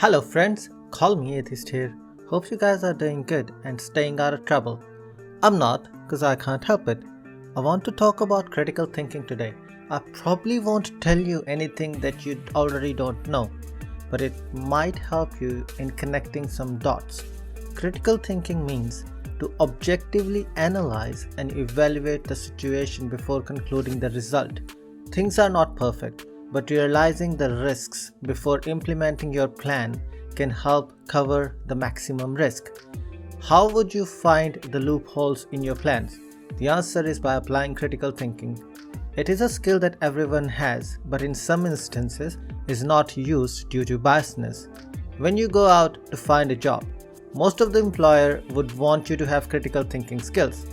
Hello friends, call me Atheist here. Hope you guys are doing good and staying out of trouble. I'm not, because I can't help it. I want to talk about critical thinking today. I probably won't tell you anything that you already don't know, but it might help you in connecting some dots. Critical thinking means to objectively analyze and evaluate the situation before concluding the result. Things are not perfect, but realizing the risks before implementing your plan can help cover the maximum risk. How would you find the loopholes in your plans? The answer is by applying critical thinking. It is a skill that everyone has, but in some instances is not used due to biasness. When you go out to find a job, most of the employer would want you to have critical thinking skills.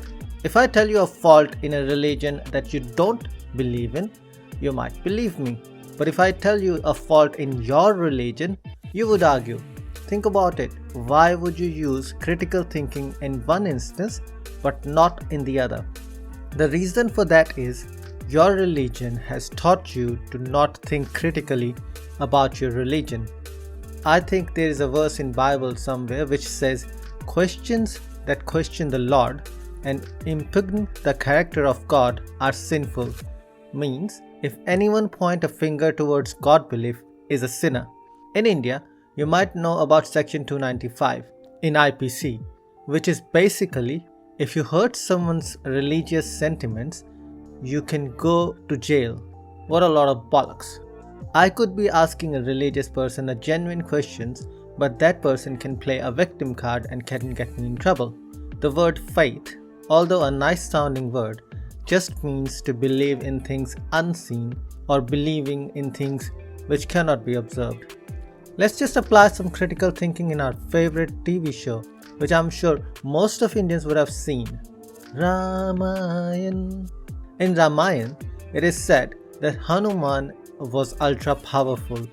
If I tell you a fault in a religion that you don't believe in, you might believe me. But if I tell you a fault in your religion, you would argue. Think about it. Why would you use critical thinking in one instance but not in the other? The reason for that is your religion has taught you to not think critically about your religion. I think there is a verse in Bible somewhere which says, questions that question the Lord and impugn the character of God are sinful. Means, if anyone point a finger towards God belief is a sinner. In India, you might know about section 295 in IPC, which is basically if you hurt someone's religious sentiments, you can go to jail. What a lot of bollocks. I could be asking a religious person a genuine questions, but that person can play a victim card and can get me in trouble. The word faith, although a nice sounding word, just means to believe in things unseen or believing in things which cannot be observed. Let's just apply some critical thinking in our favorite TV show, which I'm sure most of Indians would have seen. Ramayan. In Ramayan, it is said that Hanuman was ultra powerful.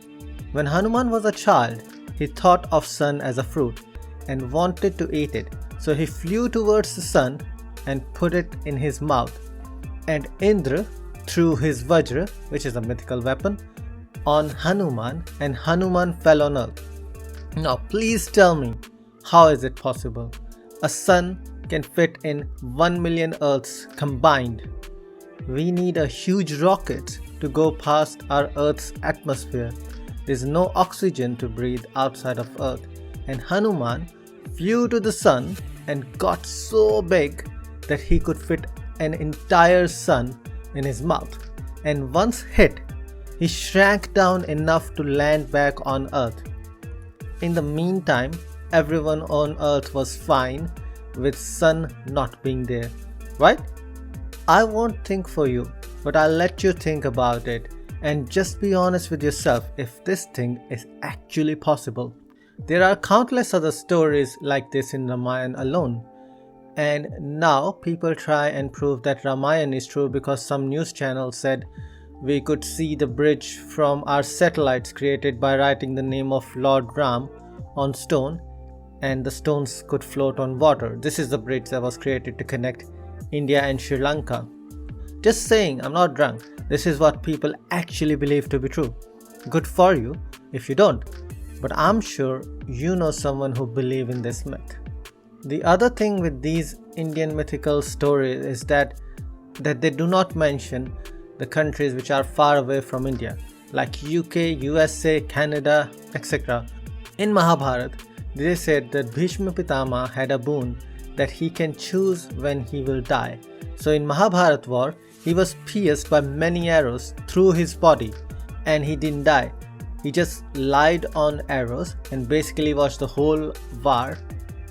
When Hanuman was a child, he thought of sun as a fruit and wanted to eat it. So he flew towards the sun and put it in his mouth. And Indra threw his Vajra, which is a mythical weapon, on Hanuman, and Hanuman fell on earth. Now please tell me, how is it possible? A sun can fit in 1 million earths combined. We need a huge rocket to go past our earth's atmosphere. There's no oxygen to breathe outside of earth, and Hanuman flew to the sun and got so big that he could fit an entire sun in his mouth, and once hit, he shrank down enough to land back on earth. In the meantime, everyone on earth was fine with sun not being there, right? I won't think for you, but I'll let you think about it and just be honest with yourself if this thing is actually possible. There are countless other stories like this in Ramayan alone. And now people try and prove that Ramayan is true because some news channel said we could see the bridge from our satellites created by writing the name of Lord Ram on stone, and the stones could float on water. This is the bridge that was created to connect India and Sri Lanka. Just saying, I'm not drunk. This is what people actually believe to be true. Good for you if you don't, but I'm sure you know someone who believes in this myth. The other thing with these Indian mythical stories is that they do not mention the countries which are far away from India, like UK, USA, Canada, etc. In Mahabharata, they said that Bhishma Pitama had a boon that he can choose when he will die. So in Mahabharata war, he was pierced by many arrows through his body and he didn't die. He just lied on arrows and basically watched the whole war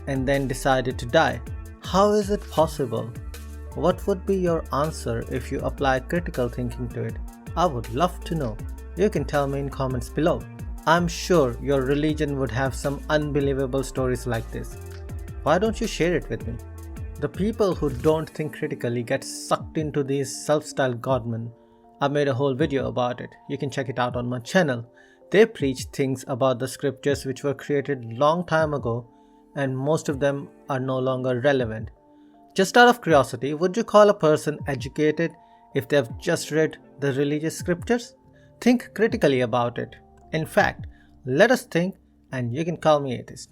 and then decided to die. How is it possible? What would be your answer if you apply critical thinking to it? I would love to know. You can tell me in comments below. I'm sure your religion would have some unbelievable stories like this. Why don't you share it with me? The people who don't think critically get sucked into these self-styled godmen. I made a whole video about it. You can check it out on my channel. They preach things about the scriptures which were created long time ago, and most of them are no longer relevant. Just out of curiosity, would you call a person educated if they have just read the religious scriptures? Think critically about it. In fact, let us think and you can call me atheist.